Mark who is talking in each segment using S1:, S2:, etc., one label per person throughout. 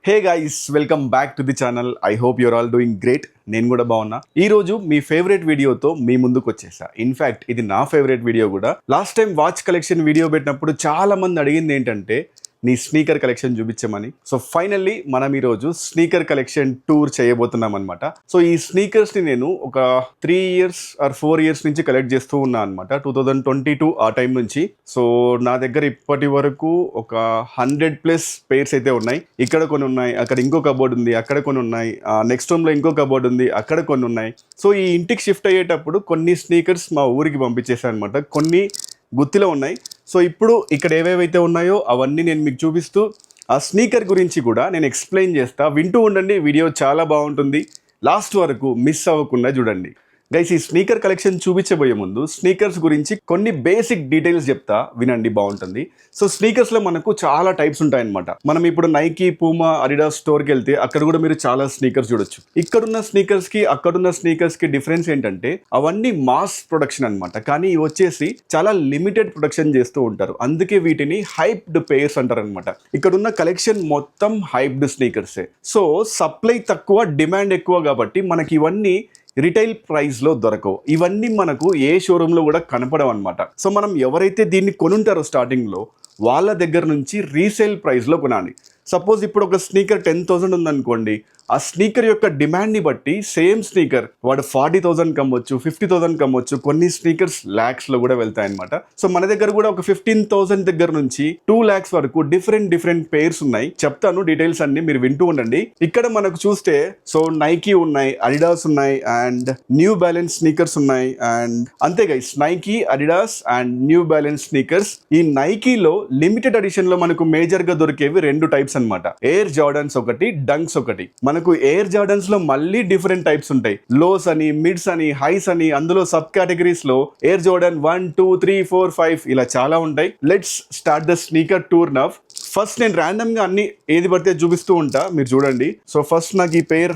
S1: Hey guys, welcome back to the channel. I hope your all doing great. నేను కూడా బాగున్నా. ఈ రోజు మీ ఫేవరెట్ వీడియోతో మీ ముందుకు వచ్చేసా. ఇన్ఫాక్ట్ ఇది నా ఫేవరెట్ వీడియో కూడా. Last time watch collection video పెట్టినప్పుడు చాలా మంది అడిగింది ఏంటంటే నీ స్నీకర్ కలెక్షన్ చూపించమని. సో ఫైనల్లీ మనం ఈరోజు స్నీకర్ కలెక్షన్ టూర్ చేయబోతున్నాం అనమాట. సో ఈ స్నీకర్స్ని నేను ఒక 3 years or 4 years నుంచి కలెక్ట్ చేస్తూ ఉన్నా అనమాట. 2022 ఆ టైం నుంచి. సో నా దగ్గర ఇప్పటి వరకు ఒక 100+ పేర్స్ అయితే ఉన్నాయి. ఇక్కడ కొన్ని ఉన్నాయి, అక్కడ ఇంకో కబోర్డ్ ఉంది, అక్కడ కొన్ని ఉన్నాయి, నెక్స్ట్ రూమ్లో ఇంకో కబోర్డ్ ఉంది, అక్కడ కొన్ని ఉన్నాయి. సో ఈ ఇంటికి షిఫ్ట్ అయ్యేటప్పుడు కొన్ని స్నీకర్స్ మా ఊరికి పంపించేసాను అనమాట. కొన్ని గుత్తిలో ఉన్నాయి. సో ఇప్పుడు ఇక్కడ ఏవేవైతే ఉన్నాయో అవన్నీ నేను మీకు చూపిస్తూ ఆ స్నీకర్ గురించి కూడా నేను ఎక్స్ప్లెయిన్ చేస్తా. వింటూ ఉండండి, వీడియో చాలా బాగుంటుంది. లాస్ట్ వరకు మిస్ అవ్వకుండా చూడండి. గైస్, ఈ స్నీకర్ కలెక్షన్ చూపించబోయే ముందు స్నీకర్స్ గురించి కొన్ని బేసిక్ డీటెయిల్స్ చెప్తా, వినండి, బాగుంటుంది. సో స్నీకర్స్లో మనకు చాలా టైప్స్ ఉంటాయన్నమాట. మనం ఇప్పుడు నైకీ, పూమా, అడిడాస్ స్టోర్కి వెళ్తే అక్కడ కూడా మీరు చాలా స్నీకర్స్ చూడొచ్చు. ఇక్కడున్న స్నీకర్స్కి అక్కడున్న స్నీకర్స్కి డిఫరెన్స్ ఏంటంటే అవన్నీ మాస్ ప్రొడక్షన్ అనమాట. కానీ ఇవి వచ్చేసి చాలా లిమిటెడ్ ప్రొడక్షన్ చేస్తూ ఉంటారు. అందుకే వీటిని హైప్డ్ పేర్స్ అంటారు అనమాట. ఇక్కడున్న కలెక్షన్ మొత్తం హైప్డ్ స్నీకర్సే. సో సప్లై తక్కువ, డిమాండ్ ఎక్కువ కాబట్టి మనకి ఇవన్నీ రిటైల్ ప్రైస్లో దొరకవు. ఇవన్నీ మనకు ఏ షోరూంలో కూడా కనపడవు అనమాట. సో మనం ఎవరైతే దీన్ని కొనుంటారో స్టార్టింగ్లో వాళ్ళ దగ్గర నుంచి రీసేల్ ప్రైస్లో కొనాలి. సపోజ్ ఇప్పుడు ఒక స్నీకర్ 10,000 ఉందనుకోండి, ఆ స్నీకర్ యొక్క డిమాండ్ని బట్టి సేమ్ స్నీకర్ వాడు 40,000 కమ్మొచ్చు, 50,000 కమ్మొచ్చు. కొన్ని స్నీకర్స్ ల్యాక్స్లో కూడా వెళ్తాయి అనమాట. సో మన దగ్గర కూడా ఒక 15,000 దగ్గర నుంచి 2 lakhs వరకు డిఫరెంట్ పేర్స్ ఉన్నాయి. చెప్తాను డీటెయిల్స్ అన్ని, మీరు వింటూ ఉండండి. ఇక్కడ మనకు చూస్తే సో నైకీ ఉన్నాయి, అడిడాస్ ఉన్నాయి, అండ్ న్యూ బ్యాలెన్స్ స్నీకర్స్ ఉన్నాయి. అండ్ అంతే guys, Nike, Adidas and New Balance sneakers. ఈ నైకీలో లిమిటెడ్ ఎడిషన్ లో మనకు మేజర్ గా దొరికేవి 2 టైప్స్ అనమాట. ఎయిర్ జార్డన్స్ ఒకటి, డంక్స్ ఒకటి. మనకు ఎయిర్ జార్డన్స్ లో మళ్ళీ డిఫరెంట్ టైప్స్ ఉంటాయి. లోస్ అని, మిడ్స్ అని, హైస్ అని, అందులో సబ్ కేటగిరీస్ లో ఎయిర్ జార్డన్ 1, 2, 3, 4, 5 ఇలా చాలా ఉంటాయి. Let's start the sneaker tour now. First నేను ర్యాండమ్ గా అన్ని ఏది పడితే చూపిస్తూ ఉంటా, మీరు చూడండి. సో ఫస్ట్ నాకు ఈ పేర్,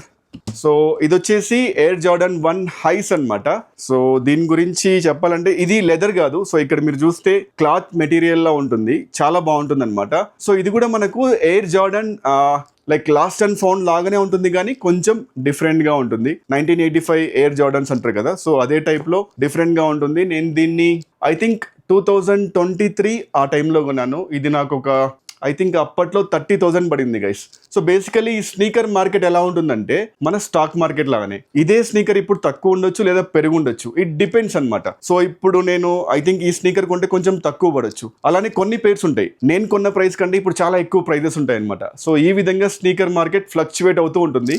S1: సో ఇది వచ్చేసి ఎయిర్ జార్డన్ 1 హైస్ అనమాట. సో దీని గురించి చెప్పాలంటే ఇది లెదర్ కాదు. సో ఇక్కడ మీరు చూస్తే క్లాత్ మెటీరియల్ లా ఉంటుంది, చాలా బాగుంటుంది అనమాట. సో ఇది కూడా మనకు Air Jordan like last and found లాగానే ఉంటుంది, కానీ కొంచెం డిఫరెంట్గా ఉంటుంది. 1985 ఎయిర్ జార్డన్స్ అంటారు కదా, సో అదే టైప్లో డిఫరెంట్గా ఉంటుంది. నేను దీన్ని ఐ థింక్ 2023 ఆ టైంలో కొన్నాను. ఇది నాకు ఒక ఐ థింక్ అప్పట్లో 30,000 పడింది గైస్. సో బేసికలీ ఈ స్నీకర్ మార్కెట్ ఎలా ఉంటుందంటే మన స్టాక్ మార్కెట్ లాగానే. ఇదే స్నీకర్ ఇప్పుడు తక్కువ ఉండొచ్చు లేదా పెరుగు ఉండొచ్చు, ఇట్ డిపెండ్స్ అనమాట. సో ఇప్పుడు నేను ఐ థింక్ ఈ స్నీకర్ కొంటే కొంచెం తక్కువ పడొచ్చు. అలానే కొన్ని పేర్స్ ఉంటాయి, నేను కొన్న ప్రైస్ కంటే ఇప్పుడు చాలా ఎక్కువ ప్రైజెస్ ఉంటాయి అనమాట. సో ఈ విధంగా స్నీకర్ మార్కెట్ ఫ్లక్చువేట్ అవుతూ ఉంటుంది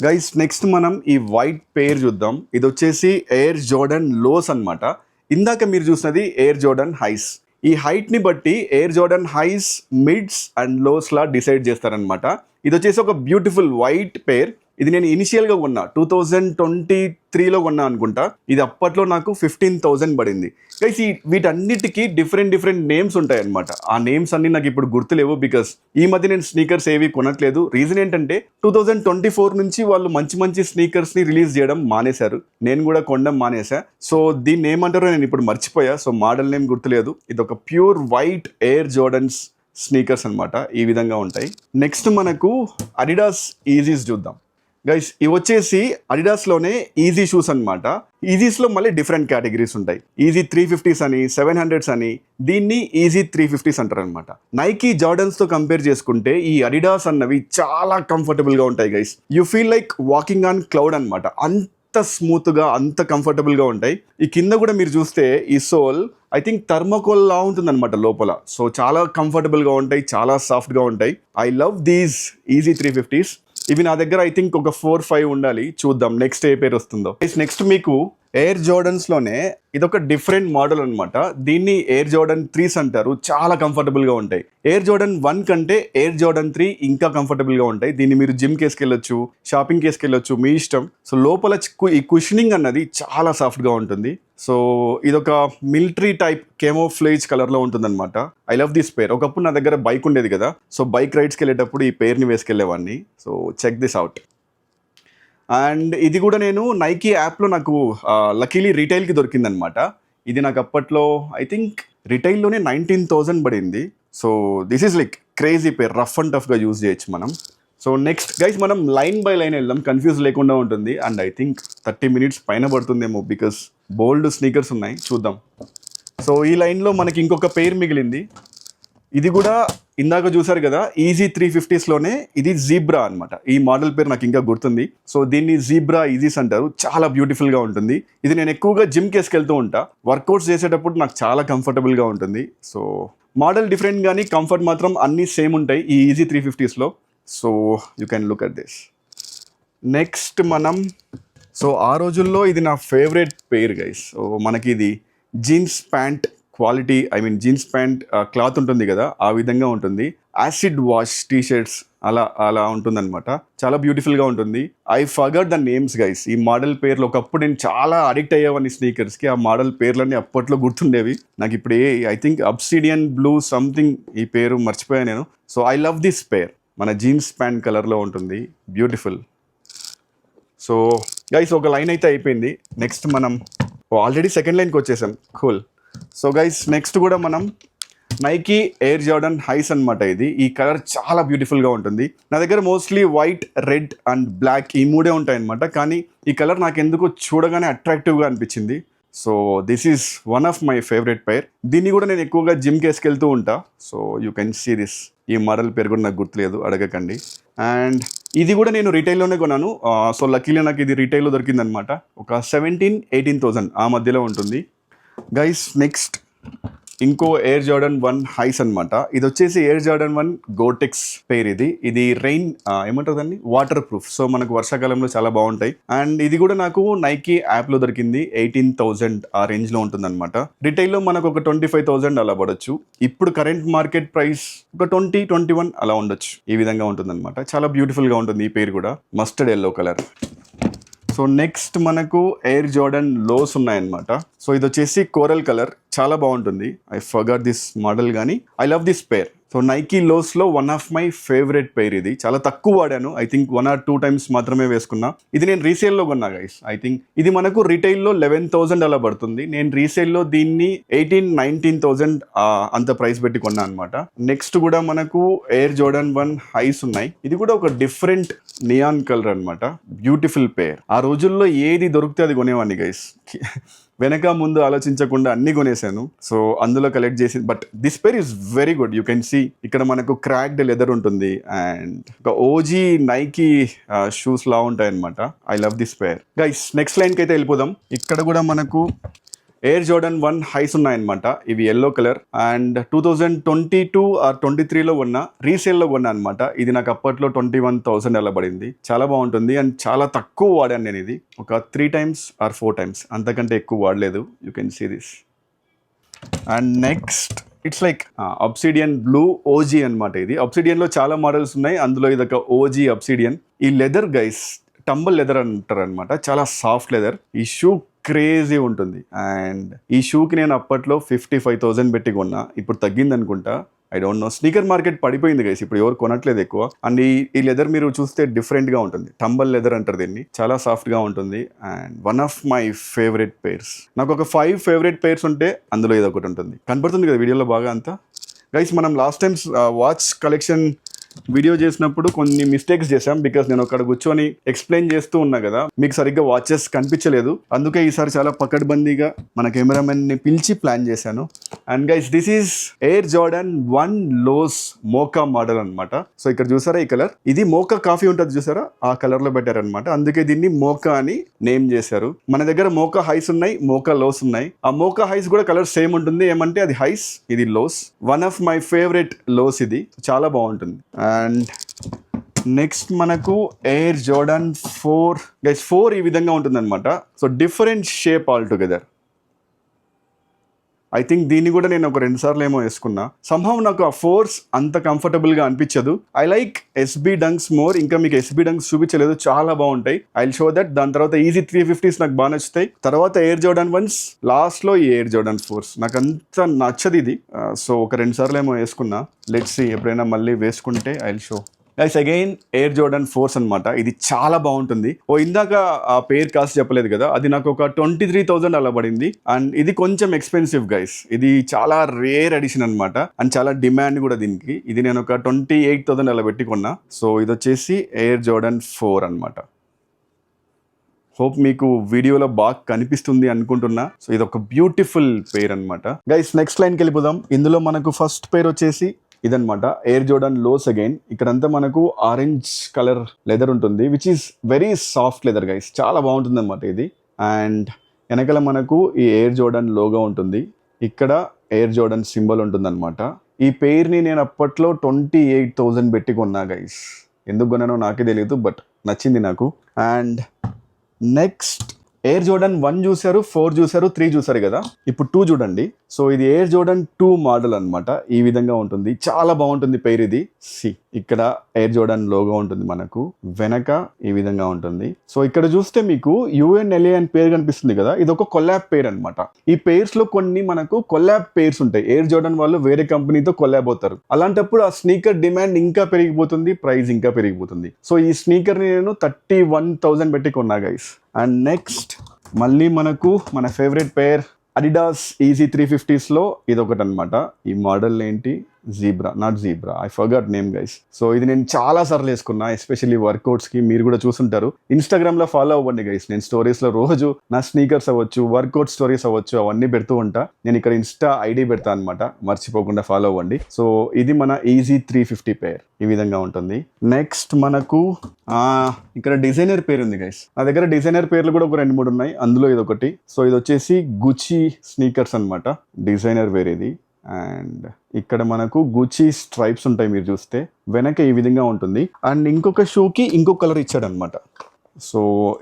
S1: గైస్. నెక్స్ట్ మనం ఈ వైట్ పేర్ చూద్దాం. ఇది వచ్చేసి ఎయిర్ జార్డన్ లోస్ అనమాట. ఇందాక మీరు చూసినది ఎయిర్ జార్డన్ హైస్. ఈ హైట్ని బట్టి Air Jordan highs, mids and లోస్లా డిసైడ్ చేస్తారనమాట. ఇది వచ్చేసి ఒక బ్యూటిఫుల్ వైట్ పేర్. ఇది నేను ఇనిషియల్గా కొన్నా 2023లో కొన్నా అనుకుంటా. ఇది అప్పట్లో నాకు 15,000 పడింది. గైస్ వీటన్నిటికీ డిఫరెంట్ నేమ్స్ ఉంటాయి అనమాట. ఆ నేమ్స్ అన్ని నాకు ఇప్పుడు గుర్తులేవు, బికాస్ ఈ మధ్య నేను స్నీకర్స్ ఏవి కొనట్లేదు. రీజన్ ఏంటంటే 2024 నుంచి వాళ్ళు మంచి స్నీకర్స్ని రిలీజ్ చేయడం మానేశారు. నేను కూడా కొనడం మానేసా. సో దీన్ని ఏమంటారో నేను ఇప్పుడు మర్చిపోయా. సో మోడల్ నేమ్ గుర్తులేదు. ఇది ఒక pure white Air Jordans sneakers అనమాట. ఈ విధంగా ఉంటాయి. నెక్స్ట్ మనకు అడిడాస్ ఈజీస్ చూద్దాం గైస్. ఇవి వచ్చేసి అడిడాస్లోనే ఈజీ షూస్ అనమాట. ఈజీస్లో మళ్ళీ డిఫరెంట్ కేటగిరీస్ ఉంటాయి. ఈజీ 350s అని, 700s అని, దీన్ని ఈజీ 350s అంటారు అనమాట. నైకీ జార్డన్స్తో కంపేర్ చేసుకుంటే ఈ అడిడాస్ అన్నవి చాలా కంఫర్టబుల్గా ఉంటాయి guys. You feel like walking on cloud అనమాట. అంత స్మూత్గా, అంత కంఫర్టబుల్గా ఉంటాయి. ఈ కింద కూడా మీరు చూస్తే ఈ సోల్ ఐ థింక్ థర్మోకోల్ లా ఉంటుంది అనమాట లోపల. సో చాలా కంఫర్టబుల్గా ఉంటాయి, చాలా సాఫ్ట్గా ఉంటాయి. I love these easy 350s. ఇవి నా దగ్గర ఐ థింక్ ఒక 4-5 ఉండాలి. చూద్దాం నెక్స్ట్ ఏ పేరు వస్తుందో. నెక్స్ట్ మీకు ఎయిర్ జార్డన్స్లోనే ఇదొక డిఫరెంట్ మోడల్ అనమాట. దీన్ని ఎయిర్ జార్డన్ 3s అంటారు. చాలా కంఫర్టబుల్గా ఉంటాయి. ఎయిర్ జార్డన్ 1 కంటే ఎయిర్ జార్డన్ 3 ఇంకా కంఫర్టబుల్గా ఉంటాయి. దీన్ని మీరు జిమ్ కేసుకెళ్ళొచ్చు, షాపింగ్ కేసుకెళ్ళొచ్చు, మీ ఇష్టం. సో లోపల ఈ కుషనింగ్ అన్నది చాలా సాఫ్ట్గా ఉంటుంది. సో ఇదొక మిలిటరీ టైప్ కేమోఫ్లేజ్ కలర్లో ఉంటుందన్నమాట. ఐ లవ్ దిస్ పేర్. ఒకప్పుడు నా దగ్గర బైక్ ఉండేది కదా, సో బైక్ రైడ్స్కి వెళ్ళేటప్పుడు ఈ పేర్ని వేసుకెళ్ళేవాడిని. So check this out. And ఇది కూడా నేను నైకీ యాప్లో నాకు లక్కీలీ రీటైల్కి దొరికిందనమాట. ఇది నాకు అప్పట్లో ఐ థింక్ రిటైల్లోనే 19,000 పడింది. So this is like crazy pair, rough and టఫ్గా యూజ్ చేయొచ్చు మనం. సో నెక్స్ట్ గైస్ మనం లైన్ బై లైన్ వెళ్దాం, కన్ఫ్యూజ్ లేకుండా ఉంటుంది. అండ్ ఐ థింక్ 30 minutes పైన పడుతుందేమో, బికాస్ బోల్డ్ స్నీకర్స్ ఉన్నాయి, చూద్దాం. సో ఈ లైన్లో మనకి ఇంకొక పేర్ మిగిలింది. ఇది కూడా ఇందాక చూసారు కదా, ఈజీ 350స్లోనే ఇది జీబ్రా అనమాట. ఈ మోడల్ పేరు నాకు ఇంకా గుర్తుంది. సో దీన్ని జీబ్రా ఈజీస్ అంటారు. చాలా బ్యూటిఫుల్గా ఉంటుంది. ఇది నేను ఎక్కువగా జిమ్కి వేసుకెళ్తూ ఉంటా. వర్కౌట్స్ చేసేటప్పుడు నాకు చాలా కంఫర్టబుల్గా ఉంటుంది. సో మోడల్ డిఫరెంట్ కానీ కంఫర్ట్ మాత్రం అన్నీ సేమ్ ఉంటాయి ఈ ఈజీ 350స్లో. So you can look at this. Next మనం, సో ఆ రోజుల్లో ఇది నా ఫేవరెట్ పేర్ గైస్. సో మనకి ఇది jeans pant quality, I mean jeans pant cloth ఉంటుంది కదా, ఆ విధంగా ఉంటుంది. యాసిడ్ వాష్ టీషర్ట్స్ అలా ఉంటుందన్నమాట. చాలా బ్యూటిఫుల్గా ఉంటుంది. I forgot the names guys. ఈ మోడల్ పేర్లు ఒకప్పుడు నేను చాలా అడిక్ట్ అయ్యేవాడిని స్నీకర్స్కి. ఆ మోడల్ పేర్లన్నీ అప్పట్లో గుర్తుండేవి. నాకు ఇప్పుడు I think obsidian blue something ఈ పేరు మర్చిపోయాను నేను. సో ఐ లవ్ దిస్ పేర్. మన జీన్స్ ప్యాంట్ కలర్లో ఉంటుంది, బ్యూటిఫుల్. సో గైస్ ఒక లైన్ అయితే అయిపోయింది. నెక్స్ట్ మనం ఆల్రెడీ సెకండ్ లైన్కి వచ్చేసాం. కూల్. సో గైస్ నెక్స్ట్ కూడా మనం నైకీ ఎయిర్ జార్డన్ హైస్ అనమాట. ఇది ఈ కలర్ చాలా బ్యూటిఫుల్గా ఉంటుంది. నా దగ్గర mostly white, red and black ఈ మూడే ఉంటాయన్నమాట. కానీ ఈ కలర్ నాకు ఎందుకో చూడగానే అట్రాక్టివ్గా అనిపించింది. So this is one of my favourite pair. దీన్ని కూడా నేను ఎక్కువగా జిమ్కి వేసుకెళ్తూ ఉంటా. So you can see this. ఈ మోడల్ పేరు కూడా నాకు గుర్తులేదు, అడగకండి. అండ్ ఇది కూడా నేను రీటైల్లోనే కొన్నాను. సో లక్కీలీ నాకు ఇది రీటైల్లో దొరికిందనమాట. ఒక 17,000-18,000 ఆ మధ్యలో ఉంటుంది. గైస్ నెక్స్ట్ ఇంకో ఎయిర్ జార్డన్ 1 హైస్ అనమాట. ఇది వచ్చేసి ఎయిర్ జార్డన్ 1 గోటెక్స్ పేర్. ఇది రెయిన్ ఏమంటుందండి, వాటర్ ప్రూఫ్. సో మనకు వర్షాకాలంలో చాలా బాగుంటాయి. అండ్ ఇది కూడా నాకు నైకీ యాప్లో దొరికింది. 18,000 ఆ రేంజ్లో ఉంటుంది అనమాట. రిటైల్లో మనకు ఒక 25,000 అలా పడవచ్చు. ఇప్పుడు కరెంట్ మార్కెట్ ప్రైస్ ఒక 20-21 అలా ఉండొచ్చు. ఈ విధంగా ఉంటుంది అనమాట. చాలా బ్యూటిఫుల్గా ఉంటుంది ఈ పేరు కూడా. Mustard yellow colour. So next మనకు ఎయిర్ జార్డన్ లోస్ ఉన్నాయన్నమాట. సో ఇది వచ్చేసి కోరల్ కలర్, చాలా బాగుంటుంది. ఐ ఫర్గాట్ దిస్ మోడల్ కానీ I love this pair. So Nike లోస్లో one of my favourite pair. ఇది చాలా తక్కువ వాడాను. ఐ థింక్ 1 or 2 times మాత్రమే వేసుకున్నా. ఇది నేను రీసేల్లో కొన్నా గైస్. ఐ థింక్ ఇది మనకు రిటైల్లో 11,000 అలా పడుతుంది. నేను రీసేల్లో దీన్ని 18,000-19,000 అంత ప్రైస్ పెట్టి కొన్నా అనమాట. నెక్స్ట్ కూడా మనకు ఎయిర్ జార్డన్ 1 హైస్ ఉన్నాయి. ఇది కూడా ఒక డిఫరెంట్ నియాన్ కలర్ అనమాట. బ్యూటిఫుల్ పేర్. ఆ రోజుల్లో ఏది దొరికితే అది కొనేవాడిని గైస్. వెనక ముందు ఆలోచించకుండా అన్ని కొనేసాను. సో అందులో కలెక్ట్ చేసి, but this pair is very good. You can see ఇక్కడ మనకు క్రాక్డ్ లెదర్ ఉంటుంది అండ్ ఒక ఓజీ నైకీ షూస్ లా ఉంటాయి అనమాట. I love this pair. Guys next లైన్కి అయితే వెళ్ళిపోదాం. ఇక్కడ కూడా మనకు ఎయిర్ జార్డన్ 1 హైస్ ఉన్నాయన్నమాట. ఇవి ఎల్లో కలర్. అండ్ 2022 or 23లో కొన్నా, రీసేల్లో కొన్నా అనమాట. ఇది నాకు అప్పట్లో 21,000 అలా పడింది. చాలా బాగుంటుంది అండ్ చాలా తక్కువ వాడాను నేను. ఇది ఒక 3 times or 4 times, అంతకంటే ఎక్కువ వాడలేదు. You can see this. And next it's like obsidian blue OG అనమాట. ఇది అబ్సిడియన్లో చాలా మోడల్స్ ఉన్నాయి, అందులో ఇది ఒక ఓజీ అబ్సిడియన్. ఈ లెదర్ గైస్ టంబల్ లెదర్ అంటారు అనమాట. చాలా సాఫ్ట్ లెదర్. ఈ షూ క్రేజీ ఉంటుంది. అండ్ ఈ షూకి నేను అప్పట్లో 55,000 పెట్టి కొన్నా. ఇప్పుడు తగ్గింది అనుకుంటా, I don't no. Sneaker market పడిపోయింది గైస్, ఇప్పుడు ఎవరు కొనట్లేదు ఎక్కువ. అండ్ ఈ లెదర్ మీరు చూస్తే డిఫరెంట్గా ఉంటుంది. టంబల్ లెదర్ అంటారు దీన్ని. చాలా సాఫ్ట్గా ఉంటుంది. And one of my favourite pairs. నాకు ఒక 5 ఫేవరెట్ పేర్స్ ఉంటే అందులో ఏదో ఒకటి ఉంటుంది. కనపడుతుంది కదా వీడియోలో బాగా అంతా. గైస్ మనం last time watch collection video చేసినప్పుడు కొన్ని మిస్టేక్స్ చేశాం. బికాస్ నేను అక్కడ కూర్చొని ఎక్స్ప్లెయిన్ చేస్తూ ఉన్నా కదా, మీకు సరిగ్గా వాచెస్ కనిపించలేదు. అందుకే ఈసారి చాలా పకడ్బందీగా మన కెమెరామెన్ని పిలిచి ప్లాన్ చేశాను. And guys this is Air Jordan 1 lows mocha model అనమాట. సో ఇక్కడ చూసారా ఈ కలర్, ఇది మోకా కాఫీ ఉంటుంది చూసారా, ఆ కలర్ లో పెట్టారనమాట. అందుకే దీన్ని మోకా అని నేమ్ చేశారు. మన దగ్గర మోకా హైస్ ఉన్నాయి, మోకా లోస్ ఉన్నాయి. ఆ మోకా హైస్ కూడా కలర్ సేమ్ ఉంటుంది. ఏమంటే అది హైస్, ఇది lows. One of my favourite lows ఇది. చాలా బాగుంటుంది. అండ్ నెక్స్ట్ మనకు ఎయిర్ జార్డన్ 4 గైస్. 4 ఈ విధంగా ఉంటుంది అనమాట. So different shape altogether. I think దీన్ని కూడా నేను ఒక 2 సార్లు ఏమో వేసుకున్నా. సంహవ్ నాకు ఆ 4s అంత కంఫర్టబుల్గా అనిపించదు. I like SB dunks more. ఇంకా మీకు ఎస్బీ డంక్స్ చూపించలేదు, చాలా బాగుంటాయి. I will show that. దాని తర్వాత ఈజీ 350s నాకు బాగా నచ్చుతాయి. తర్వాత ఎయిర్ జార్డన్ 1s, లాస్ట్లో ఈ ఎయిర్ జార్డన్ 4s. నాకు అంత నచ్చదు ఇది. సో ఒక 2 సార్లు ఏమో వేసుకున్నా. లెట్స్ సీ, ఎప్పుడైనా మళ్ళీ వేసుకుంటే I will show. Guys again Air Jordan 4 అన్నమాట. ఇది చాలా బాగుంటుంది. ఇందాక ఆ పేర్ కాస్ట్ చెప్పలేదు కదా, అది నాకు ఒక 23,000 అలా పడింది. అండ్ ఇది కొంచెం ఎక్స్పెన్సివ్ గైస్. ఇది చాలా రేర్ ఎడిషన్ అన్నమాట. అండ్ చాలా డిమాండ్ కూడా దీనికి. ఇది నేను ఒక 28,000 అలా పెట్టి కొన్నా. సో ఇది వచ్చేసి ఎయిర్ జోర్డన్ 4 అన్నమాట. హోప్ మీకు వీడియోలో బాగా కనిపిస్తుంది అనుకుంటున్నా. సో ఇది ఒక బ్యూటిఫుల్ పేర్ అన్నమాట. గైస్ నెక్స్ట్ లైన్కి వెళ్ళిపోదాం. ఇందులో మనకు ఫస్ట్ పేర్ వచ్చేసి ఇదనమాట, ఎయిర్ జోర్డన్ లోస్ అగైన్. ఇక్కడంతా మనకు ఆరెంజ్ కలర్ లెదర్ ఉంటుంది, which is very soft leather guys. చాలా బాగుంటుంది అనమాట ఇది. అండ్ వెనకాల మనకు ఈ ఎయిర్ జోర్డన్ లోగో ఉంటుంది. ఇక్కడ ఎయిర్ జోర్డన్ సింబల్ ఉంటుంది అనమాట. ఈ పేర్ని నేను అప్పట్లో 28,000 పెట్టి కొన్నా గైస్. ఎందుకు కొన్నానో నాకే తెలియదు, బట్ నచ్చింది నాకు. అండ్ నెక్స్ట్ ఎయిర్ జోర్డన్ 1 చూసారు, 4 చూసారు, 3 చూసారు కదా. ఇప్పుడు 2 చూడండి. సో ఇది ఎయిర్ జోర్డన్ 2 మోడల్ అనమాట. ఈ విధంగా ఉంటుంది, చాలా బాగుంటుంది పేరు ఇది. ఇక్కడ ఎయిర్ జోర్డన్ లోగో ఉంటుంది మనకు, వెనక ఈ విధంగా ఉంటుంది. సో ఇక్కడ చూస్తే మీకు UNLA అని పేరు కనిపిస్తుంది కదా, ఇది ఒక కొలాబ్ పేర్ అనమాట. ఈ పేర్స్ లో కొన్ని మనకు కొలాబ్ పేర్స్ ఉంటాయి. ఎయిర్ జోర్డన్ వాళ్ళు వేరే కంపెనీతో కొలాబ్ అవుతారు. అలాంటప్పుడు ఆ స్నీకర్ డిమాండ్ ఇంకా పెరిగిపోతుంది, ప్రైస్ ఇంకా పెరిగిపోతుంది. సో ఈ స్నీకర్ ని నేను 31,000 పెట్టి కొన్నా గైస్. అండ్ నెక్స్ట్ మళ్ళీ మనకు మన ఫేవరెట్ పేర్ అడిడాస్ ఈజీ 350s లో ఇదొకటి అనమాట. ఈ మోడల్ ఏంటి, not zebra, I forgot name guys. So ఇది నేను చాలా సార్లు వేసుకున్నా, ఎస్పెషల్లీ వర్కౌట్స్ కి. మీరు కూడా చూసుంటారు. ఇన్స్టాగ్రామ్ లో ఫాలో అవ్వండి గైస్. నేను స్టోరీస్ లో రోజు నా స్నీకర్స్ అవ్వచ్చు, వర్కౌట్ స్టోరీస్ అవ్వచ్చు, అవన్నీ పెడుతూ ఉంటా. నేను ఇక్కడ ఇన్స్టా ఐడి పెడతా అనమాట, మర్చిపోకుండా ఫాలో అవ్వండి. సో ఇది మన ఈజీ 350 పేర్, ఈ విధంగా ఉంటుంది. నెక్స్ట్ మనకు ఇక్కడ డిజైనర్ పేరు ఉంది గైస్. నా దగ్గర డిజైనర్ పేర్లు కూడా ఒక 2-3 ఉన్నాయి, అందులో ఇది ఒకటి. సో ఇది వచ్చేసి గుచి స్నీకర్స్ అనమాట, డిజైనర్ వేర్ ఇది. అండ్ ఇక్కడ మనకు గుచి స్ట్రైప్స్ ఉంటాయి, మీరు చూస్తే వెనక ఈ విధంగా ఉంటుంది. అండ్ ఇంకొక షూకి ఇంకొక కలర్ ఇచ్చాడు అనమాట. సో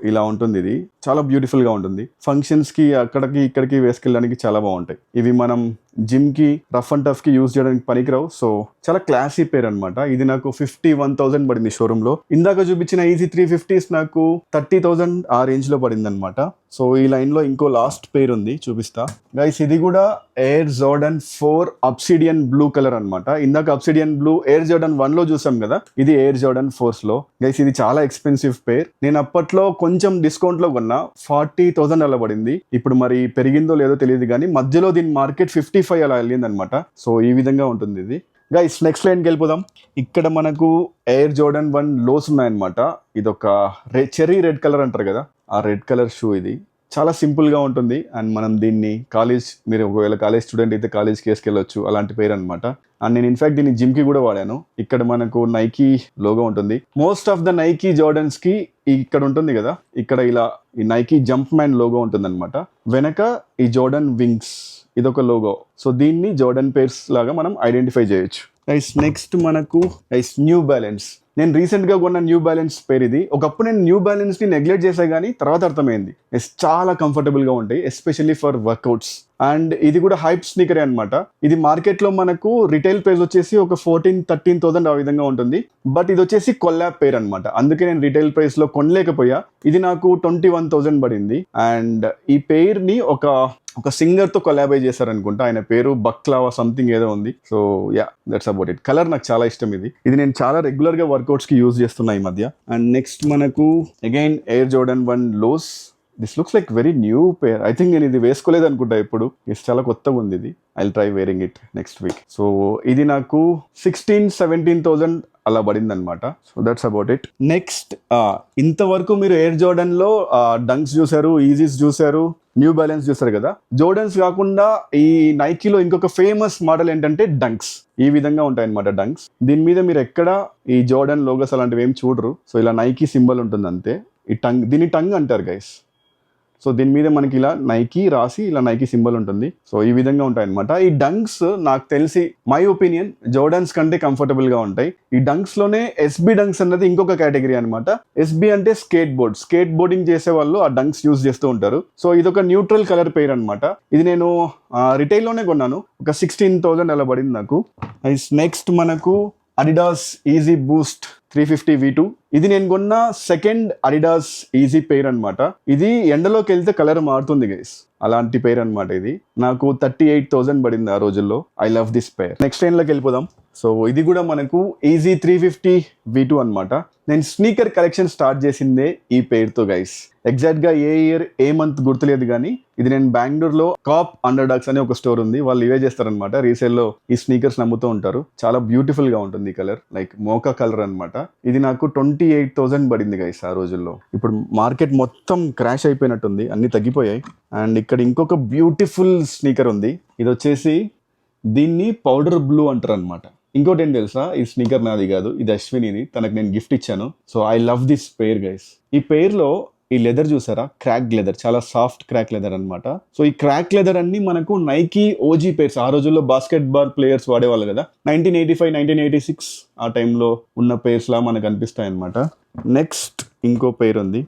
S1: ఇలా ఉంటుంది, ఇది చాలా బ్యూటిఫుల్ గా ఉంటుంది. ఫంక్షన్స్ కి అక్కడికి ఇక్కడికి వేసుకెళ్ళడానికి చాలా బాగుంటాయి. ఇవి మనం జిమ్ కి, రఫ్ అండ్ టఫ్ కి యూజ్ చేయడానికి పనికిరావు. సో చాలా క్లాసీ పేర్ అనమాట. ఇది నాకు 51,000 పడింది షోరూమ్ లో. ఇందాక చూపించిన ఈజీ 350s నాకు 30,000 ఆ రేంజ్ లో పడింది అనమాట. సో ఈ లైన్ లో ఇంకో లాస్ట్ పేర్ ఉంది, చూపిస్తా గైస్. ఇది కూడా Air Jordan 4 obsidian blue colour అనమాట. ఇందాక అబ్సిడియన్ బ్లూ ఎయిర్ జోర్డన్ 1 లో చూసాం కదా, ఇది ఎయిర్ జోర్డన్ 4 లో గైస్. ఇది చాలా ఎక్స్పెన్సివ్ పేర్. నేను అప్పట్లో కొంచెం డిస్కౌంట్ లో కొన్నా, 40,000 అలా పడింది. ఇప్పుడు మరి పెరిగిందో లేదో తెలియదు, కానీ మధ్యలో దీని మార్కెట్ 55 అలా వెళ్ళింది అనమాట. సో ఈ విధంగా ఉంటుంది ఇది గైస్. నెక్స్ట్ లైన్కి వెళ్ళిపోదాం. ఇక్కడ మనకు ఎయిర్ జోర్డన్ 1 లోస్ ఉన్నాయన్నమాట. ఇది ఒక చెర్రీ రెడ్ కలర్ అంటారు కదా, ఆ రెడ్ కలర్ షూ. ఇది చాలా సింపుల్ గా ఉంటుంది. అండ్ మనం దీన్ని మీరు ఒకవేళ కాలేజ్ స్టూడెంట్ అయితే కాలేజ్కి వేసుకెళ్ళొచ్చు, అలాంటి పేరు అనమాట. అండ్ నేను ఇన్ఫాక్ట్ దీన్ని జిమ్ కి కూడా వాడాను. ఇక్కడ మనకు నైకీ లోగో ఉంటుంది. మోస్ట్ ఆఫ్ ద నైకీ జోర్డన్స్ కి ఇక్కడ ఉంటుంది కదా, ఇక్కడ ఇలా ఈ నైకీ జంప్ మ్యాన్ లోగో ఉంటుంది అనమాట. వెనక ఈ జోర్డన్ వింగ్స్, ఇదొక లోగో. సో దీన్ని జోర్డన్ పేర్స్ లాగా మనం ఐడెంటిఫై చేయొచ్చు. నెక్స్ట్ మనకు న్యూ బ్యాలెన్స్. నేను రీసెంట్ గా కొన్న న్యూ బ్యాలెన్స్ పేరు ఇది. ఒకప్పుడు నేను న్యూ బ్యాలెన్స్ ని నెగ్లెక్ట్ చేసా, కానీ తర్వాత అర్థమైంది చాలా కంఫర్టబుల్ గా ఉంటాయి, ఎస్పెషల్లీ ఫర్ వర్కౌట్స్. అండ్ ఇది కూడా హైప్ స్నీకరే అనమాట. ఇది మార్కెట్ లో మనకు రిటైల్ ప్రైస్ వచ్చేసి ఒక 13,000 ఆ విధంగా ఉంటుంది. బట్ ఇది వచ్చేసి కొల్లాబ్ పేర్ అనమాట, అందుకే నేను రిటైల్ ప్రైస్ లో కొనలేకపోయా. ఇది నాకు 21,000 పడింది. అండ్ ఈ పేర్ ని ఒక సింగర్ తో కొలాబైజ్ చేశారనుకుంటా. ఆయన పేరు బక్లావా సంథింగ్ ఏదో ఉంది. So yeah, that's about it. Colour నాకు చాలా ఇష్టం. ఇది నేను చాలా రెగ్యులర్ గా వర్కౌట్స్ కి యూజ్ చేస్తున్నా ఈ మధ్య. అండ్ నెక్స్ట్ మనకు again Air Jordan 1 lows. This looks like very new pair. I think నేను ఇది వేసుకోలేదు అనుకుంటా ఇప్పుడు. ఇది చాలా కొత్తగా ఉంది ఇది. I will try wearing it next week. So ఇది నాకు 16,000-17,000 అలా పడింది అనమాట. So that's about it. Next ఇంతవరకు మీరు ఎయిర్ జోర్డన్ లో డంక్స్ చూసారు, ఈజీస్ చూసారు, న్యూ బ్యాలెన్స్ చూసారు కదా. జోర్డన్స్ కాకుండా ఈ నైకీలో ఇంకొక ఫేమస్ మోడల్ ఏంటంటే డంక్స్. ఈ విధంగా ఉంటాయి అనమాట డంక్స్. దీని మీద మీరు ఎక్కడ ఈ జోర్డన్ లోగోస్ అలాంటివి ఏం చూడరు. సో ఇలా నైకీ సింబల్ ఉంటుంది అంతే. దీన్ని టంగ్ అంటారు గైస్. సో దీని మీద మనకి ఇలా నైకీ రాసి ఇలా నైకీ సింబల్ ఉంటుంది. సో ఈ విధంగా ఉంటాయి అనమాట. ఈ డంక్స్ నాకు తెలిసి మై ఒపీనియన్ జోర్డన్స్ కంటే కంఫర్టబుల్ గా ఉంటాయి. ఈ డంక్స్ లోనే ఎస్బీ డంక్స్ అన్నది ఇంకొక కేటగిరీ అనమాట. ఎస్బీ అంటే స్కేట్ బోర్డింగ్ చేసే వాళ్ళు ఆ డంక్స్ యూజ్ చేస్తూ ఉంటారు. సో ఇది ఒక న్యూట్రల్ కలర్ పేర్ అనమాట. ఇది నేను రిటైల్ లోనే కొన్నాను, ఒక 16,000 అలా పడింది నాకు. నెక్స్ట్ మనకు అడిడాస్ ఈజీ బూస్ట్ 350 V2. ఇది నేను కొన్న సెకండ్ అడిడాస్ ఈజీ పేర్ అనమాట. ఇది ఎండలోకి వెళ్తే కలర్ మారుతుంది గైస్. అలాంటి పేర్ అనమాట ఇది. నాకు 38,000 పడింది ఆ రోజుల్లో. I love this pair. Next లైన్లోకి వెళ్ళిపోదాం. సో ఇది కూడా మనకు ఈజీ 350 V2 అనమాట. నేను స్నీకర్ కలెక్షన్ స్టార్ట్ చేసిందే ఈ పేరుతో గైస్. ఎగ్జాక్ట్గా ఏ ఇయర్ ఏ మంత్ గుర్తులేదు, కానీ ఇది నేను బెంగళూరులో కాప్ అండర్డాగ్స్ అనే ఒక స్టోర్ ఉంది, వాళ్ళు ఇవే చేస్తారనమాట. రీసేల్లో ఈ స్నీకర్స్ నమ్ముతూ ఉంటారు. చాలా బ్యూటిఫుల్ గా ఉంటుంది ఈ కలర్, లైక్ మోకా కలర్ అనమాట. ఇది నాకు 28,000 పడింది గైస్ ఆ రోజుల్లో. ఇప్పుడు మార్కెట్ మొత్తం క్రాష్ అయిపోయినట్టుంది, అన్ని తగ్గిపోయాయి. అండ్ ఇక్కడ ఇంకొక బ్యూటిఫుల్ స్నీకర్ ఉంది. ఇది వచ్చేసి దీన్ని పౌడర్ బ్లూ అంటారు అనమాట. ఇంకోటి ఏం తెలుసా, ఈ స్నీకర్ నాది కాదు, ఇది అశ్వినిది, తనకు నేను గిఫ్ట్ ఇచ్చాను. So I love this pair guys. ఈ పేర్లో ఈ లెదర్ చూసారా, క్రాక్ లెదర్, చాలా సాఫ్ట్ క్రాక్ లెదర్ అనమాట. సో ఈ క్రాక్ లెదర్ అన్ని మనకు నైకీ ఓజీ పేర్స్, ఆ రోజుల్లో బాస్కెట్ బాల్ ప్లేయర్స్ వాడేవాళ్ళు కదా, 1985 1986 ఆ టైంలో ఉన్న పేర్స్ లా మనకు అనిపిస్తాయి అనమాట. నెక్స్ట్ ఇంకో పేర్ ఉంది.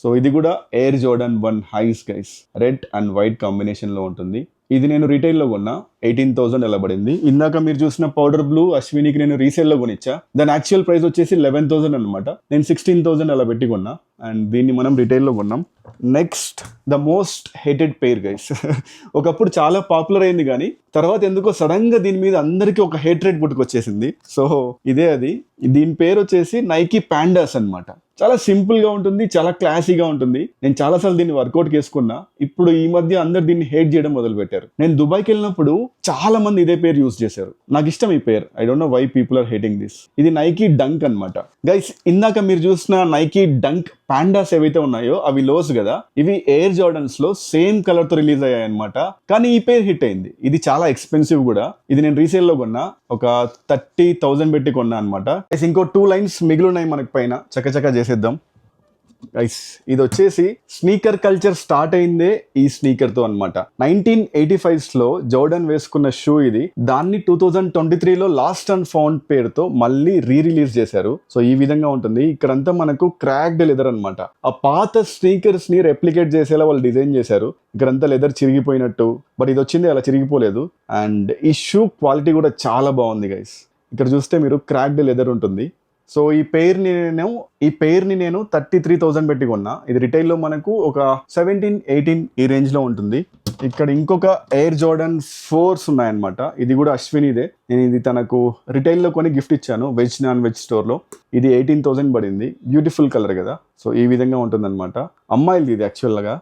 S1: సో ఇది కూడా Air Jordan 1 highs guys, red and white కాంబినేషన్లో ఉంటుంది. ఇది నేను రీటైల్లో కొన్నా, 18,000 ఎలా పడింది. ఇందాక మీరు చూసిన పౌడర్ బ్లూ అశ్వినికి నేను రీసేల్లో కొనిచ్చా, దాని యాక్చువల్ ప్రైస్ వచ్చేసి 11,000 అనమాట. నేను 16,000 అలా పెట్టి కొన్నా, అండ్ దీన్ని మనం రిటైల్లో కొన్నాం. Next the most hated pair guys. ఒకప్పుడు చాలా పాపులర్ అయింది, కానీ తర్వాత ఎందుకో సడన్ గా దీని మీద అందరికీ ఒక హేట్రేట్ పుట్టుకొచ్చేసింది. సో ఇదే అది. దీని పేరు వచ్చేసి నైకీ ప్యాండాస్ అనమాట. చాలా సింపుల్ గా ఉంటుంది, చాలా క్లాసీగా ఉంటుంది. నేను చాలాసార్లు దీన్ని వర్కౌట్ చేసుకున్నా. ఇప్పుడు ఈ మధ్య అందరు దీన్ని హేట్ చేయడం మొదలు పెట్టారు. నేను దుబాయ్కి వెళ్ళినప్పుడు చాలా మంది ఇదే పేరు యూజ్ చేశారు. నాకు ఇష్టం ఈ పేరు. I don't know why people are hating this. ఇది నైకీ డంక్ అనమాట గైస్. ఇందాక మీరు చూసిన నైకీ డంక్ ప్యాండాస్ ఏవైతే ఉన్నాయో అవి లోస్ కదా, ఇవి ఎయిర్ జోర్డన్స్ లో సేమ్ కలర్ తో రిలీజ్ అయ్యాయి అనమాట. కానీ ఈ పేరు హిట్ అయింది. ఇది చాలా ఎక్స్పెన్సివ్ కూడా. ఇది నేను రీసేల్ లో కొన్నా, ఒక 30,000 పెట్టి కొన్నా అనమాట. ఇంకో 2 లైన్స్ మిగిలినాయి మనకి పైన, చకచకా చేసేద్దాం గైస్. ఇది వచ్చేసి స్నీకర్ కల్చర్ స్టార్ట్ అయిందే ఈ స్నీకర్ తో అనమాట. 1985 లో జోర్డన్ వేసుకున్న షూ ఇది. దాన్ని 2023లో లాస్ట్ అండ్ ఫౌండ్ పేరుతో మళ్ళీ రిలీజ్ చేశారు. సో ఈ విధంగా ఉంటుంది. ఇక్కడంతా మనకు క్రాక్డ్ లెదర్ అనమాట. ఆ పాత స్నీకర్స్ ని రెప్లికేట్ చేసేలా వాళ్ళు డిజైన్ చేశారు. ఇక్కడంతా లెదర్ చిరిగిపోయినట్టు, బట్ ఇది వచ్చింది అలా చిరిగిపోలేదు. అండ్ ఈ షూ క్వాలిటీ కూడా చాలా బాగుంది గైస్. ఇక్కడ చూస్తే మీరు క్రాక్డ్ లెదర్ ఉంటుంది. సో ఈ పేర్ని నేను 33,000 పెట్టి కొన్నా. ఇది రిటైల్లో మనకు ఒక 17-18 ఈ రేంజ్లో ఉంటుంది. ఇక్కడ ఇంకొక ఎయిర్ జోర్డన్ 4s ఉన్నాయన్నమాట. ఇది కూడా అశ్వినిదే. నేను ఇది తనకు రిటైల్లో కొని గిఫ్ట్ ఇచ్చాను వెజ్ నాన్ వెజ్ స్టోర్లో. ఇది 18,000 పడింది. బ్యూటిఫుల్ కలర్ కదా. సో ఈ విధంగా ఉంటుందన్నమాట. అమ్మాయిలది ఇది యాక్చువల్గా.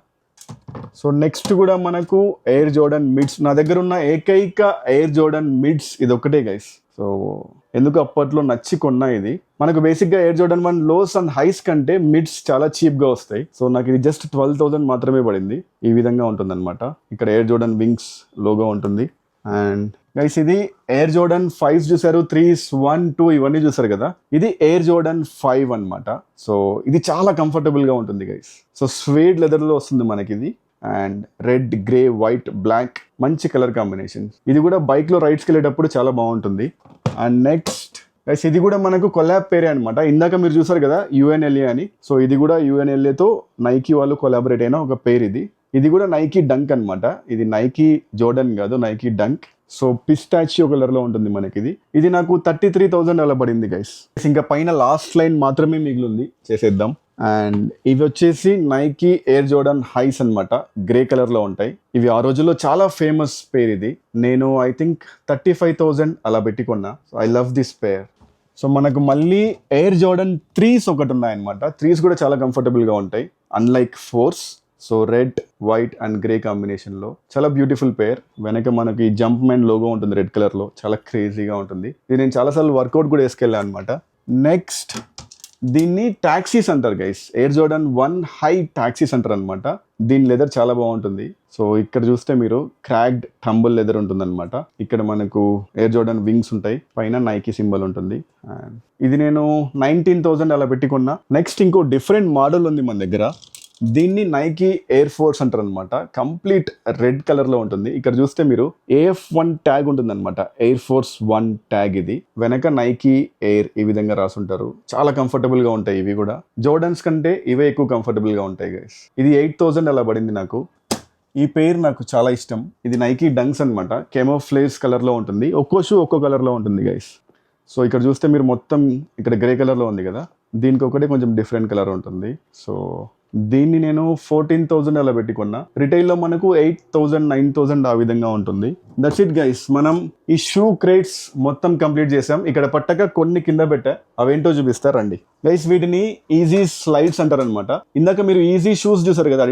S1: సో నెక్స్ట్ కూడా మనకు ఎయిర్ జోర్డన్ మిడ్స్. నా దగ్గర ఉన్న ఏకైక ఎయిర్ జోర్డన్ మిడ్స్ ఇది ఒక్కటే గైస్. సో ఎందుకు అప్పట్లో నచ్చి కొన్నా ఇది. మనకు బేసిక్గా Air Jordan 1 lows and highs కంటే మిడ్స్ చాలా చీప్గా వస్తాయి. సో నాకు ఇది జస్ట్ 12,000 మాత్రమే పడింది. ఈ విధంగా ఉంటుంది అనమాట. ఇక్కడ ఎయిర్ జోర్డన్ వింగ్స్ లోగో ఉంటుంది. అండ్ గైస్ ఇది ఎయిర్ జోర్డన్ 5 చూసారు, 3s 1 2 ఇవన్నీ చూసారు కదా. ఇది ఎయిర్ జోర్డన్ 5 అనమాట. సో ఇది చాలా కంఫర్టబుల్గా ఉంటుంది గైస్. సో స్వేడ్ లెదర్లో వస్తుంది మనకి ఇది. And red, grey, white, black, మంచి కలర్ కాంబినేషన్స్. ఇది కూడా బైక్లో రైడ్స్కి వెళ్ళేటప్పుడు చాలా బాగుంటుంది. అండ్ నెక్స్ట్ గైస్ ఇది కూడా మనకు కొలాబ్ పేరే అనమాట. ఇందాక మీరు చూసారు కదా UNLA అని. సో ఇది కూడా UNLAతో నైకీ వాళ్ళు కొలాబరేట్ అయిన ఒక పేరు ఇది. ఇది కూడా నైకీ డంక్ అనమాట. ఇది నైకీ జోర్డన్ కాదు, నైకీ డంక్. సో పిస్టాచియో కలర్లో ఉంటుంది మనకి ఇది. ఇది నాకు 33,000 అలా పడింది గైస్. ఇంకా పైన లాస్ట్ లైన్ మాత్రమే మిగిలింది, చేసేద్దాం. అండ్ ఇవి వచ్చేసి నైకీ ఎయిర్ జోర్డన్ హైస్ అనమాట. గ్రే కలర్లో ఉంటాయి. ఇవి ఆ రోజుల్లో చాలా ఫేమస్ పేర్ ఇది. నేను ఐ థింక్ 35,000 అలా పెట్టుకున్నా. So I love this pair. So మనకు మళ్ళీ ఎయిర్ జోర్డన్ 3s ఒకటి ఉన్నాయన్నమాట. 3s కూడా చాలా కంఫర్టబుల్గా ఉంటాయి, unlike 4s. So red, white and grey కాంబినేషన్లో చాలా బ్యూటిఫుల్ పేర్. వెనక మనకి జంప్ మ్యాన్ లోగో ఉంటుంది రెడ్ కలర్లో, చాలా క్రేజీగా ఉంటుంది. ఇది నేను చాలాసార్లు వర్కౌట్ కూడా వేసుకెళ్ళాను అనమాట. నెక్స్ట్ దీన్ని టాక్సీస్ అంటారు guys. Air Jordan 1 high taxis అంటారు అనమాట. దీని లెదర్ చాలా బాగుంటుంది. సో ఇక్కడ చూస్తే మీరు క్రాక్డ్ టంబుల్ లెదర్ ఉంటుంది అనమాట. ఇక్కడ మనకు ఎయిర్ జోర్డన్ వింగ్స్ ఉంటాయి, పైన నైకీ సింబల్ ఉంటుంది. అండ్ ఇది నేను 19,000 అలా పెట్టుకున్నా. నెక్స్ట్ ఇంకో డిఫరెంట్ మోడల్ ఉంది మన దగ్గర. దీన్ని నైకీ ఎయిర్ ఫోర్స్ అంటారు అనమాట. కంప్లీట్ రెడ్ కలర్లో ఉంటుంది. ఇక్కడ చూస్తే మీరు AF1 ట్యాగ్ ఉంటుంది అనమాట. ఎయిర్ ఫోర్స్ 1 ట్యాగ్ ఇది. వెనక నైకీ ఎయిర్ ఈ విధంగా రాసుంటారు. చాలా కంఫర్టబుల్గా ఉంటాయి ఇవి కూడా. జోర్డన్స్ కంటే ఇవే ఎక్కువ కంఫర్టబుల్గా ఉంటాయి గైస్. ఇది 8,000 అలా పడింది నాకు. ఈ పేరు నాకు చాలా ఇష్టం. ఇది నైకీ డంక్స్ అనమాట. కెమోఫ్లేజ్ కలర్లో ఉంటుంది. ఒక్కో షూ ఒక్కో కలర్లో ఉంటుంది గైస్. సో ఇక్కడ చూస్తే మీరు మొత్తం ఇక్కడ గ్రే కలర్లో ఉంది కదా, దీనికి ఒకటే కొంచెం డిఫరెంట్ కలర్ ఉంటుంది. సో దీన్ని నేను 14,000 అలా పెట్టుకున్నా. రిటైల్లో మనకు 8,000 9,000 ఆ విధంగా ఉంటుంది. దట్స్ ఇట్ గైస్, మనం ఈ షూ క్రేట్స్ మొత్తం కంప్లీట్ చేసాం. ఇక్కడ పట్టక కొన్ని కింద పెట్టా, అవేంటో చూపిస్తారండి గైస్. వీటిని ఈజీ స్లైడ్స్ అంటారు అనమాట. ఇందాక మీరు ఈజీ షూస్ చూసారు కదా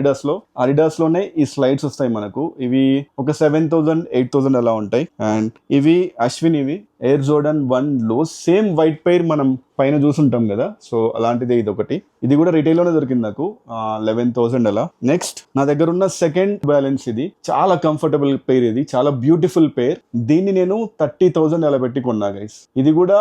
S1: అడిడాస్ లోనే ఈ స్లైడ్స్ వస్తాయి మనకు. ఇవి ఒక 7,000 8,000 అలా ఉంటాయి. అండ్ ఇవి అశ్విన్, ఇవి ఎయిర్ జోర్డన్ 1 లో సేమ్ వైట్ పైర్ మనం పైన చూసుంటాం కదా, సో అలాంటిదే ఇది ఒకటి. ఇది కూడా రిటైల్ లోనే దొరికింది నాకు 11,000 అలా. నెక్స్ట్ నా దగ్గర ఉన్న సెకండ్ బ్యాలెన్స్, ఇది చాలా కంఫర్టబుల్ పేర్, ఇది చాలా బ్యూటిఫుల్ పేర్. దీన్ని నేను 30,000 అలా పెట్టి కొన్నా గైస్. ఇది కూడా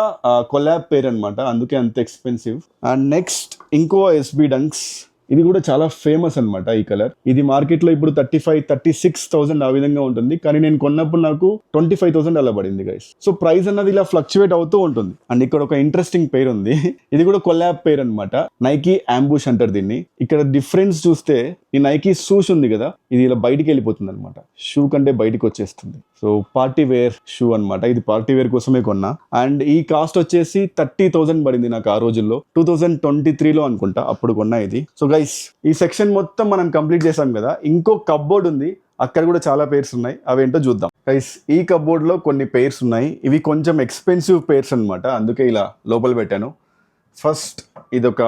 S1: కొలాబ్ పేర్ అనమాట, అందుకే అంత ఎక్స్పెన్సివ్. అండ్ నెక్స్ట్ ఇంకో ఎస్బీ డంక్స్, ఇది కూడా చాలా ఫేమస్ అనమాట ఈ కలర్. ఇది మార్కెట్ లో ఇప్పుడు 35,000-36,000 ఆ విధంగా ఉంటుంది, కానీ నేను కొన్నప్పుడు నాకు 25,000 అలా పడింది గైస్. సో ప్రైస్ అన్నది ఇలా ఫ్లక్చువేట్ అవుతూ ఉంటుంది. అండ్ ఇక్కడ ఒక ఇంట్రెస్టింగ్ పేర్ ఉంది, ఇది కూడా కొలాబ్ పేర్ అనమాట, నైకీ అంబుష్ అంటారు దీన్ని. ఇక్కడ డిఫరెన్స్ చూస్తే ఈ నైకీ షూస్ ఉంది కదా, ఇది ఇలా బయటికి వెళ్ళిపోతుంది అనమాట, షూ కంటే బయటికి వచ్చేస్తుంది. సో పార్టీ వేర్ షూ అనమాట, ఇది పార్టీ వేర్ కోసమే కొన్నా. అండ్ ఈ కాస్ట్ వచ్చేసి 30,000 పడింది నాకు ఆ రోజుల్లో, 2023లో అనుకుంటా అప్పుడు కొన్నా ఇది. సో గైస్, ఈ సెక్షన్ మొత్తం మనం కంప్లీట్ చేసాం కదా. ఇంకో కప్బోర్డ్ ఉంది, అక్కడ కూడా చాలా పేర్స్ ఉన్నాయి, అవేంటో చూద్దాం గైస్. ఈ కప్బోర్డ్ లో కొన్ని పేర్స్ ఉన్నాయి, ఇవి కొంచెం ఎక్స్పెన్సివ్ పేర్స్ అనమాట, అందుకే ఇలా లోపల పెట్టాను. ఫస్ట్ ఇదొక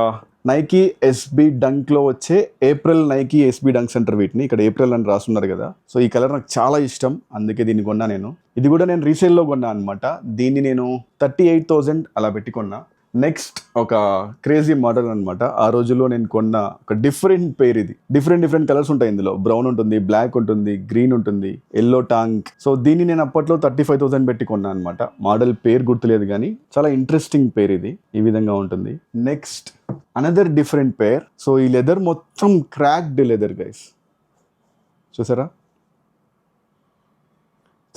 S1: నైకీ ఎస్బీ డంక్ లో వచ్చే ఏప్రిల్ నైకీ ఎస్బీ డంక్స్ అంటారు వీటిని. ఇక్కడ ఏప్రిల్ అని రాస్తున్నారు కదా, సో ఈ కలర్ నాకు చాలా ఇష్టం, అందుకే దీన్ని కొన్నా నేను. ఇది కూడా నేను రీసేల్లో కొన్నా అనమాట, దీన్ని నేను 38,000 అలా పెట్టి కొన్నా. నెక్స్ట్ ఒక క్రేజీ మోడల్ అనమాట, ఆ రోజుల్లో నేను కొన్న ఒక డిఫరెంట్ పేర్. ఇది డిఫరెంట్ కలర్స్ ఉంటాయి ఇందులో, బ్రౌన్ ఉంటుంది, బ్లాక్ ఉంటుంది, గ్రీన్ ఉంటుంది, ఎల్లో టాంక్. సో దీన్ని నేను అప్పట్లో 35,000 పెట్టి కొన్నా అనమాట. మోడల్ పేరు గుర్తులేదు కానీ చాలా ఇంట్రెస్టింగ్ పేర్ ఇది, ఈ విధంగా ఉంటుంది. నెక్స్ట్ అనదర్ డిఫరెంట్ పేర్. సో ఈ లెదర్ మొత్తం క్రాక్డ్ లెదర్ గైస్, చూసారా,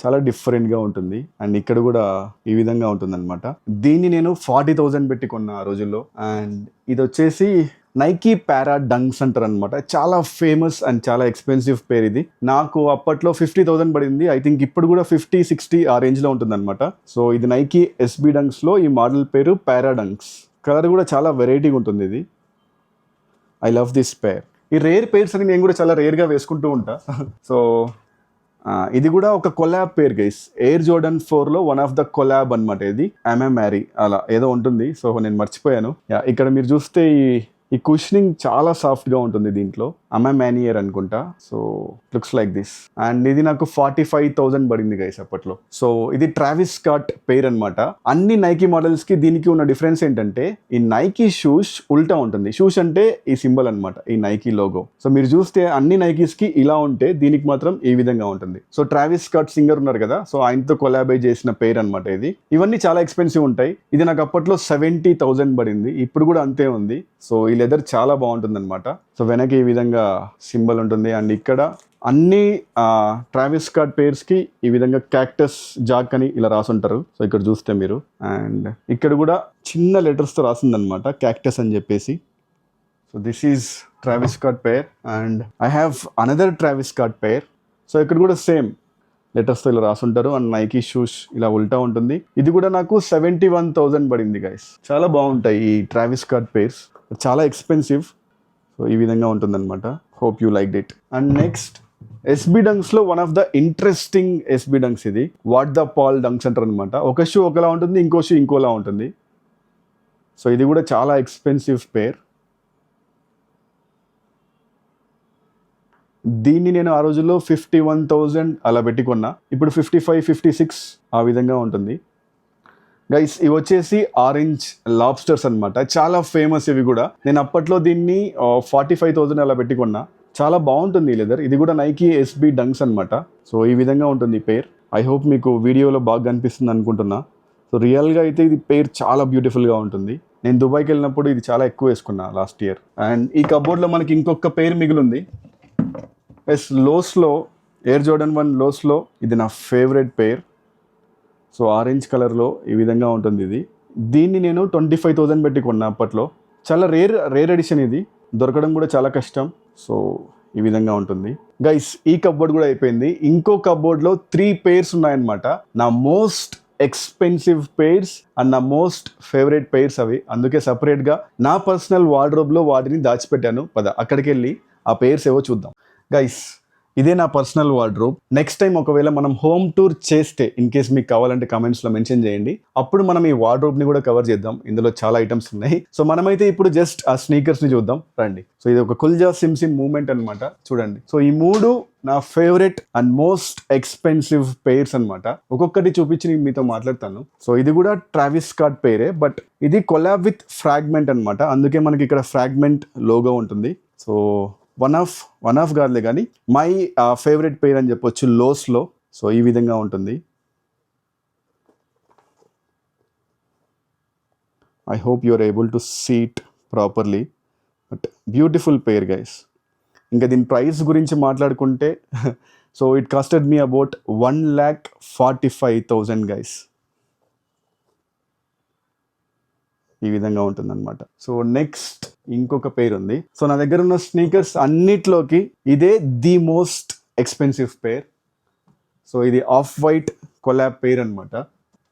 S1: చాలా డిఫరెంట్గా ఉంటుంది. అండ్ ఇక్కడ కూడా ఈ విధంగా ఉంటుంది అనమాట. దీన్ని నేను 40,000 పెట్టి కొన్నా ఆ రోజుల్లో. అండ్ ఇది వచ్చేసి నైకీ పారా డంక్స్ అంటారు అనమాట, చాలా ఫేమస్ అండ్ చాలా ఎక్స్పెన్సివ్ పేర్. ఇది నాకు అప్పట్లో 50,000 పడింది, ఐ థింక్ ఇప్పుడు కూడా 50-60 ఆ రేంజ్లో ఉంటుంది అనమాట. సో ఇది నైకీ ఎస్బీ డంక్స్లో ఈ మోడల్ పేరు పారా డంక్స్. కలర్ కూడా చాలా వెరైటీగా ఉంటుంది ఇది. ఐ లవ్ దిస్ పేర్. ఈ రేర్ పేర్స్ అని నేను కూడా చాలా రేర్గా వేసుకుంటూ ఉంటా. సో ఇది కూడా ఒక collab pair guys, Air Jordan 4లో వన్ ఆఫ్ ద కొలాబ్ అనమాట. ఇది ఐఎమ్ మ్యారీ అలా ఏదో ఉంటుంది, సో నేను మర్చిపోయాను. ఇక్కడ మీరు చూస్తే ఈ కుషనింగ్ చాలా సాఫ్ట్గా ఉంటుంది దీంట్లో, అమామానియర్ అనుకుంటా. So looks like this. And ఇది నాకు 45,000 పడింది గైస్ అప్పట్లో. సో ఇది ట్రావిస్ స్కాట్ పేర్ అనమాట. అన్ని నైకీ మోడల్స్ కి దీనికి ఉన్న డిఫరెన్స్ ఏంటంటే, ఈ నైకీ షూస్ ఉల్టా ఉంటుంది. షూస్ అంటే ఈ సింబల్ అనమాట, ఈ నైకీ లోగో. సో మీరు చూస్తే అన్ని నైకీస్ కి ఇలా ఉంటే, దీనికి మాత్రం ఈ విధంగా ఉంటుంది. సో ట్రావిస్ స్కాట్ సింగర్ ఉన్నారు కదా, సో ఆయనతో కొలాబరేట్ చేసిన పేర్ అనమాట ఇది. ఇవన్నీ చాలా ఎక్స్పెన్సివ్ ఉంటాయి. ఇది నాకు అప్పట్లో 70,000 పడింది, ఇప్పుడు కూడా అంతే ఉంది. సో ఈ లెదర్ చాలా బాగుంటుంది అనమాట. సో వెనక ఈ విధంగా సింబల్ ఉంటుంది. అండ్ ఇక్కడ అన్ని ట్రావిస్ స్కాట్ పేర్స్ కి ఈ విధంగా క్యాక్టస్ జాక్ అని ఇలా రాసుంటారు. సో ఇక్కడ చూస్తే మీరు, అండ్ ఇక్కడ కూడా చిన్న లెటర్స్ తో రాసింది అనమాట, క్యాక్టస్ అని చెప్పేసి. So this is Travis Scott pair. And I have another Travis Scott pair. So ఇక్కడ కూడా సేమ్ లెటర్స్తో ఇలా రాసుంటారు. అండ్ నైకీ షూస్ ఇలా ఉల్టా ఉంటుంది. ఇది కూడా నాకు 71,000 పడింది గైస్. చాలా బాగుంటాయి ఈ ట్రావిస్ స్కాట్ పేర్స్, చాలా ఎక్స్పెన్సివ్. సో ఈ విధంగా ఉంటుందన్నమాట. Hope you like it. And next SB డంక్స్లో one of the interesting SB dunks, ఇది వాట్ ద పాల్ డంక్స్ అంటారు అనమాట. ఒక షూ ఒకలా ఉంటుంది, ఇంకో షూ ఇంకోలా ఉంటుంది. సో ఇది కూడా చాలా ఎక్స్పెన్సివ్ పేర్. దీన్ని నేను ఆ రోజుల్లో 51,000 అలా పెట్టుకున్నా, ఇప్పుడు 55-56 ఆ విధంగా ఉంటుంది గైస్. ఇవి వచ్చేసి ఆరెంజ్ లాబ్స్టర్స్ అనమాట, చాలా ఫేమస్ ఇవి కూడా. నేను అప్పట్లో దీన్ని 45,000 అలా పెట్టుకున్నా. చాలా బాగుంటుంది ఈ లెదర్. ఇది కూడా నైకీ ఎస్బీ డంక్స్ అనమాట. సో ఈ విధంగా ఉంటుంది పేర్. ఐ హోప్ మీకు వీడియోలో బాగా కనిపిస్తుంది అనుకుంటున్నా. సో రియల్గా అయితే ఇది పేర్ చాలా బ్యూటిఫుల్గా ఉంటుంది. నేను దుబాయ్కి వెళ్ళినప్పుడు ఇది చాలా ఎక్కువ వేసుకున్నా లాస్ట్ ఇయర్. అండ్ ఈ కబోర్డ్లో మనకి ఇంకొక పేర్ మిగిలింది. లోస్లో ఎయిర్ జోర్డన్ 1 లోస్లో ఇది నా ఫేవరెట్ పేర్. సో ఆరెంజ్ కలర్లో ఈ విధంగా ఉంటుంది ఇది. దీన్ని నేను 25,000 పెట్టి కొన్నా అప్పట్లో. చాలా రేర్ ఎడిషన్, ఇది దొరకడం కూడా చాలా కష్టం. సో ఈ విధంగా ఉంటుంది గైస్. ఈ కబోర్డ్ కూడా అయిపోయింది. ఇంకో కబోర్డ్లో 3 పేర్స్ ఉన్నాయన్నమాట. నా మోస్ట్ ఎక్స్పెన్సివ్ పెయిర్స్ అండ్ నా మోస్ట్ ఫేవరెట్ పెయిర్స్ అవి. అందుకే సపరేట్గా నా పర్సనల్ వార్డ్రోబ్లో వాటిని దాచిపెట్టాను. పద అక్కడికి వెళ్ళి ఆ పెయిర్స్ ఏవో చూద్దాం. గైస్, ఇదే నా పర్సనల్ వార్డ్రోబ్. నెక్స్ట్ టైం ఒకవేళ మనం హోమ్ టూర్ చేస్తే, ఇన్ కేస్ మీకు కావాలంటే కమెంట్స్లో మెన్షన్ చేయండి, అప్పుడు మనం ఈ వార్డ్రోబ్ని కూడా కవర్ చేద్దాం. ఇందులో చాలా ఐటమ్స్ ఉన్నాయి. సో మనమైతే ఇప్పుడు జస్ట్ ఆ స్నీకర్స్ని చూద్దాం రండి. సో ఇది ఒక కుల్జా సిమ్ సిమ్ మూమెంట్ అనమాట. చూడండి, సో ఈ మూడు నా favourite and most expensive pairs అనమాట. ఒక్కొక్కటి చూపించి నేను మీతో మాట్లాడతాను. సో ఇది కూడా ట్రావిస్ స్కాట్ పెయిరే, బట్ ఇది కొలాబ్ విత్ ఫ్రాగ్మెంట్ అనమాట. అందుకే మనకి ఇక్కడ ఫ్రాగ్మెంట్ లోగో ఉంటుంది. సో వన్ ఆఫ్ కాదులే కానీ మై ఫేవరెట్ పెయిర్ అని చెప్పొచ్చు లోస్లో. సో ఈ విధంగా ఉంటుంది. I hope you are able to see it properly. But beautiful pair guys. ఇంకా దీని ప్రైస్ గురించి మాట్లాడుకుంటే so it costed me about 1,45,000 guys. ఈ విధంగా ఉంటుందన్నమాట. సో నెక్స్ట్ ఇంకొక పెయిర్ ఉంది. సో నా దగ్గర ఉన్న స్నీకర్స్ అన్నిట్లోకి ఇదే the most expensive pair. So ఇది ఆఫ్ వైట్ కొలాబ్ పెయిర్ అనమాట,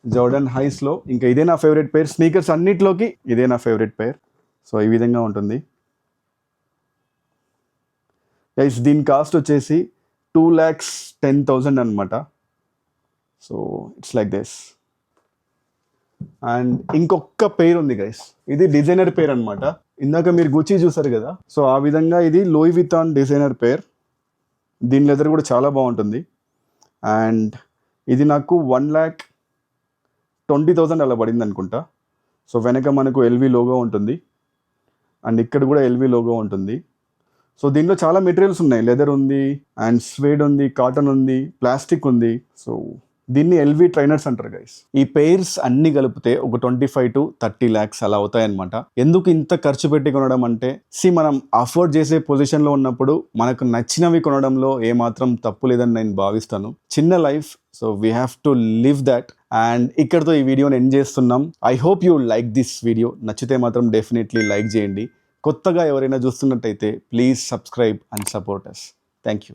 S1: జోర్డన్ హైస్లో. ఇంకా ఇదే నా ఫేవరెట్ పెయిర్. స్నీకర్స్ అన్నిట్లోకి ఇదే నా ఫేవరెట్ పెయిర్. సో ఈ విధంగా ఉంటుంది గైస్. దీని కాస్ట్ వచ్చేసి 2,10,000 అనమాట. So it's like this. And ఇంకొక పెయిర్ ఉంది గైస్. ఇది డిజైనర్ పెయిర్ అనమాట. ఇందాక మీరు గుచి చూసారు కదా, సో ఆ విధంగా ఇది లూయి వితాన్ డిజైనర్ పెయిర్. దీని లెదర్ కూడా చాలా బాగుంటుంది. అండ్ ఇది నాకు 1,20,000 అలా పడింది అనుకుంటా. సో వెనక మనకు ఎల్వి లోగో ఉంటుంది అండ్ ఇక్కడ కూడా ఎల్వి లోగో ఉంటుంది. సో దీనిలో చాలా మెటీరియల్స్ ఉన్నాయి. లెదర్ ఉంది అండ్ స్వేడ్ ఉంది, కాటన్ ఉంది, ప్లాస్టిక్ ఉంది. సో దీన్ని ఎల్వి ట్రైనర్స్ అంటారు గైస్. ఈ పెయిర్స్ అన్ని కలిపితే ఒక 25 to 30 lakhs అలా అవుతాయన్నమాట. ఎందుకు ఇంత ఖర్చు పెట్టి కొనడం అంటే, మనం అఫోర్డ్ చేసే పొజిషన్లో ఉన్నప్పుడు మనకు నచ్చినవి కొనడంలో ఏమాత్రం తప్పు లేదని నేను భావిస్తాను. చిన్న life, so we have to live that. And ఇక్కడతో ఈ వీడియోని ఎండ్ చేస్తున్నాం. I hope you like this video. నచ్చితే మాత్రం డెఫినెట్లీ లైక్ చేయండి. కొత్తగా ఎవరైనా చూస్తున్నట్టయితే please subscribe and support us. Thank you.